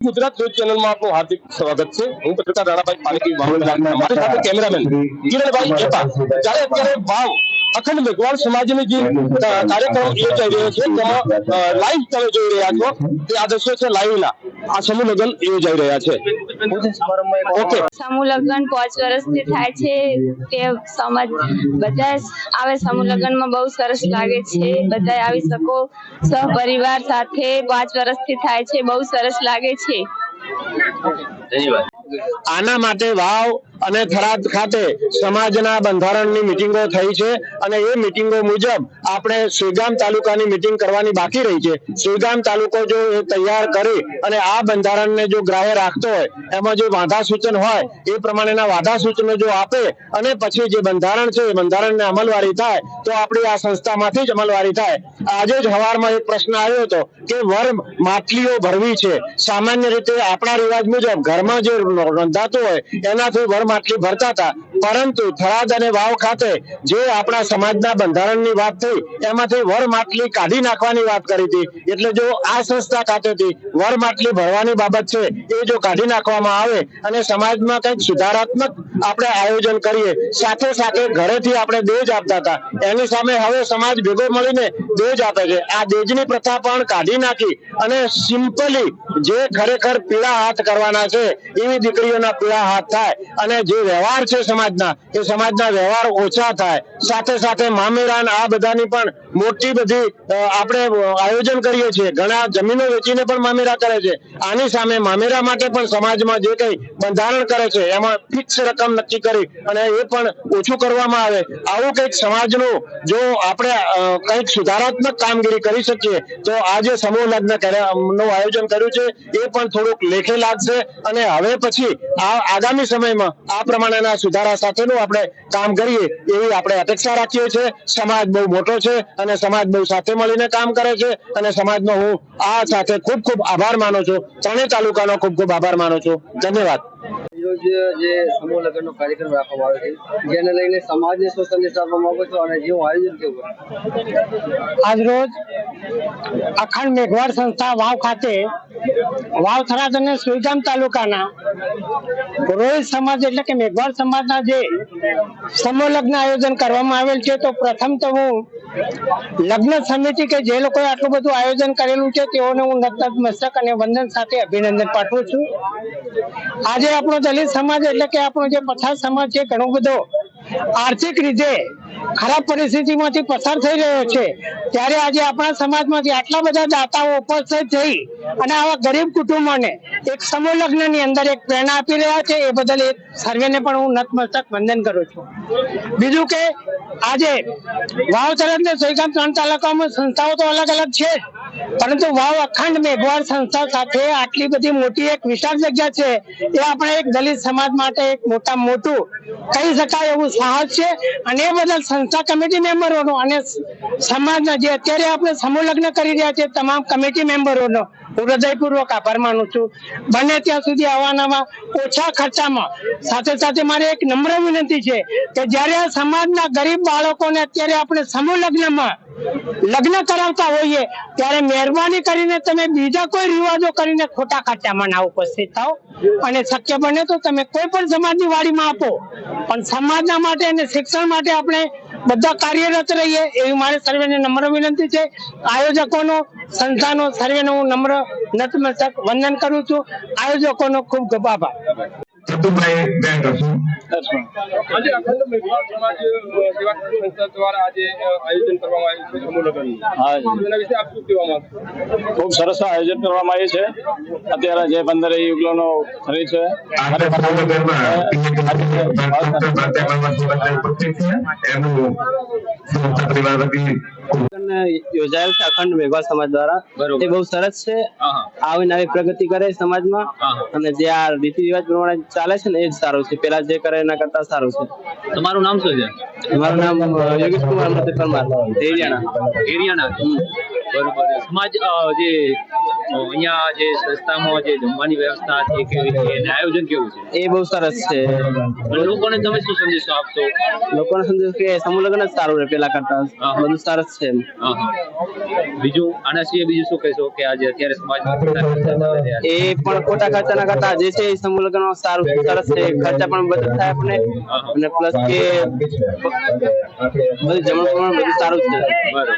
Gujarat news ચેનલમાં આપનું હાર્દિક સ્વાગત છે। હું પત્રકાર રાણાભાઈ પાલકી મારી સાથે કેમેરામેન કિરણભાઈ એપા। જ્યારે અત્યારે વાવ અખંડ મેઘવાળ સમાજની જે કાર્યક્રમ યોજાઈ રહ્યો છે તેમાં લાઈવ તમે જોઈ રહ્યા છો તે આ દ્રશ્યો છે લાઈવના। આ સમૂહ લગ્ન યોજાઈ રહ્યા છે। ઓકે, સમૂહ લગ્ન 5 વર્ષથી થાય છે તે સમાજ બધા આવે સમૂહ લગ્નમાં બહુ સરસ લાગે છે। બધા આવી શકો સહપરિવાર સાથે 5 વર્ષથી થાય છે, બહુ સરસ લાગે છે। ધન્યવાદ। આના માટે વાવ અને થરાદ ખાતે સમાજના બંધારણની મીટિંગો થઈ છે અને એ મીટિંગો મુજબ આપણે સુઈગામ તાલુકાની મીટિંગ કરવાની બાકી રહી છે। સુઈગામ તાલુકો જો એ તૈયાર કરી અને આ બંધારણને જો ગ્રાહ્ય રાખતો હોય, એમાં જે વાંધા સૂચન હોય એ પ્રમાણેના વાંધા સૂચનો જો આપે અને પછી જે બંધારણ છે એ બંધારણને અમલવારી થાય તો આપણી આ સંસ્થામાંથી જ અમલવારી થાય। આજે જ સવારમાં એક પ્રશ્ન આવ્યો હતો કે વર માટલીઓ ભરવી છે। સામાન્ય રીતે આપણા રિવાજ મુજબ ઘરમાં જે રંધાતું હોય એનાથી વર માટલી ભરતા હતા, પરંતુ થરાદ અને વાવ ખાતે જે આપણા સમાજના બંધારણની વાત થઈ એમાંથી વર માટલી કાઢી નાખવાની વાત કરી હતી। એટલે જો આ સંસ્થા ખાતેથી વર માટલી ભરવાની બાબત છે એ જો કાઢી નાખવામાં આવે અને સમાજમાં કંઈક સુધારાત્મક આપણે આયોજન કરીએ, સાથે સાથે ઘરેથી આપણે દેજ આપતા હતા એની સામે હવે સમાજ ભેગો મળીને દેજ આપે છે। આ દેજની પ્રથા પણ કાઢી નાખી અને સિમ્પલી જે ખરેખર પીળા હાથ કરવાના છે એવી દીકરીઓના પીળા હાથ થાય અને જે વ્યવહાર છે સમાજના એ સમાજના વ્યવહાર ઓછા થાય। સાથે સાથે મામેરા આ બધાની પણ મોટી બધી આપણે આયોજન કરીએ છીએ। ઘણા જમીનો વેચીને પણ મામેરા કરે છે। આની સામે મામેરા માટે પણ સમાજમાં જે કંઈ બંધારણ કરે છે એમાં ફિક્સ રકમ નક્કી કરી અને એ પણ ઓછું કરવામાં આવે। આવું કંઈક સમાજનું જો આપણે કંઈક સુધારાત્મક કામગીરી કરી શકીએ તો આજે સમૂહ લગ્ન નું આયોજન કર્યું છે એ પણ થોડુંક લેખે લાગશે અને હવે પછી આગામી સમયમાં આ પ્રમાણેના સુધારા સાથેનું આપણે કામ કરીએ એવી આપણે અપેક્ષા રાખીએ છીએ। સમાજ બહુ મોટો છે અને સમાજ બહુ સાથે મળીને કામ કરે છે અને સમાજનો હું આ સાથે ખૂબ ખૂબ આભાર માનું છું। ત્રણેય તાલુકાનો ખૂબ ખૂબ આભાર માનું છું। ધન્યવાદ। રોજ જે સમૂહ લગ્નનો કાર્યક્રમ રાખવામાં આવે છે જેને લઈને સમાજને શું સંદેશ આપવા માંગો છો અને જેવું આયોજન કેવું? આજ રોજ અખંડ મેઘવાળ સંસ્થા વાવ ખાતે વાવ થરાદ અને સુઈગામ તાલુકાના રોહિત સમાજ એટલે કે મેઘવાળ સમાજના જે સમૂહ લગ્ન આયોજન કરવામાં આવેલ છે, તો પ્રથમ તો હું લગ્ન સમિતિ કે જે લોકોએ આટલું બધું આયોજન કરેલું છે તેઓને હું નતમસ્તક અને વંદન સાથે અભિનંદન પાઠવું છું। આજે આપણો દલિત સમાજ એટલે કે આપણો જે પછાત સમાજ છે ઘણો બધો આર્થિક રીતે ખરાબ પરિસ્થિતિમાંથી પસાર થઈ રહ્યો છે, ત્યારે આજે આપણા સમાજમાંથી આટલા બધા દાતાઓ ઉપસ્થિત થઈ અને આવા ગરીબ કુટુંબોને એક સમૂહ લગ્નની અંદર એક પ્રેરણા આપી રહ્યા છે, એ બદલ એક સર્વેને પણ હું નતમસ્તક વંદન કરું છું। બીજું કે આજે વાવ થરાદ ને સુઈગામ 3 તાલુકામાં સંસ્થાઓ તો અલગ અલગ છે, પરંતુ વાવ અખંડ મેઘવાળ સંસ્થા સાથે આટલી બધી મોટી એક વિશાળ જગ્યા છે એ આપણે એક દલિત સમાજ માટે એક મોટું કહી શકાય એવું સાહસ છે અને એ બદલ સંસ્થા કમિટી મેમ્બરોનો અને સમાજના જે અત્યારે આપણે સમૂહ લગ્ન કરી રહ્યા છે તમામ કમિટી મેમ્બરોનો હું હૃદયપૂર્વક આભાર માનું છું। બને ત્યાં સુધી આવા ઓછા ખર્ચામાં સાથે સાથે મારે એક નમ્ર વિનંતી છે કે જ્યારે આ સમાજના ગરીબ બાળકોને અત્યારે આપણે સમૂહ લગ્નમાં લગ્ન કરાવતા હોઈએ ત્યારે મહેરબાની કરીને તમે બીજા કોઈ રિવાજો કરીને ખોટા ખર્ચામાં ના ઉપસ્થિત થાઓ અને શક્ય બને તો તમે કોઈ પણ સમાજની વાડીમાં આપો, પણ સમાજના માટે અને શિક્ષણ માટે આપણે બધા કાર્યરત રહીએ એવી મારે સર્વેને નમ્ર વિનંતી છે। આયોજકોનો સંસ્થાનો સર્વેનો હું નમ્ર નતમસ્તક વંદન કરું છું। આયોજકોનો ખૂબ ખૂબ આભાર। આજે અખંડ મેઘવાળ સમાજ સેવા સંસ્થા દ્વારા આજે આયોજન કરવામાં આવ્યું છે સમૂહ લગ્નનું, એના વિશે આપ શું કહેવા માંગો? ખૂબ સરસ આયોજન કરવામાં આવ્યું છે। અત્યારે જે 15 યુગલોનો ખરી છે યોજાયેલ છે અખંડ મેઘવાળ સમાજ દ્વારા, એ બહુ સરસ છે। આવી નવી પ્રગતિ કરે સમાજમાં અને જે આ રીતિ રિવાજ પ્રમાણે ચાલે છે ને એ જ સારું છે, પેલા જે કરે એના કરતા સારું છે। તમારું નામ શું છે? મારું નામ યોગેશ કુમાર પરમાર, એરિયાના। બરોબર। સમાજ જે અહીંયા જે સંસ્થામાં જે જમવાની વ્યવસ્થા છે કેવી છે અને આયોજન કેવું છે? એ બહુ સરસ છે। લોકોને તમે શું સંદેશો આપશો? લોકોને સંદેશ કે સમૂહ લગ્ન જ સારું રહે પેલા કરતા, બધું સરસ છે। બીજું આના સિવાય બીજું શું કહેશો કે આજે અત્યારે સમાજમાં ખોટા ખર્ચા ચાલે છે? એ પણ ખોટા ખર્ચા ના કરતા જે છે એ સમૂહ લગ્ન સારું સરસ છે, ખર્ચા પણ બચત થાય આપણે અને પ્લસ કે બધું જમણ પણ બધું સારું છે. બરોબર.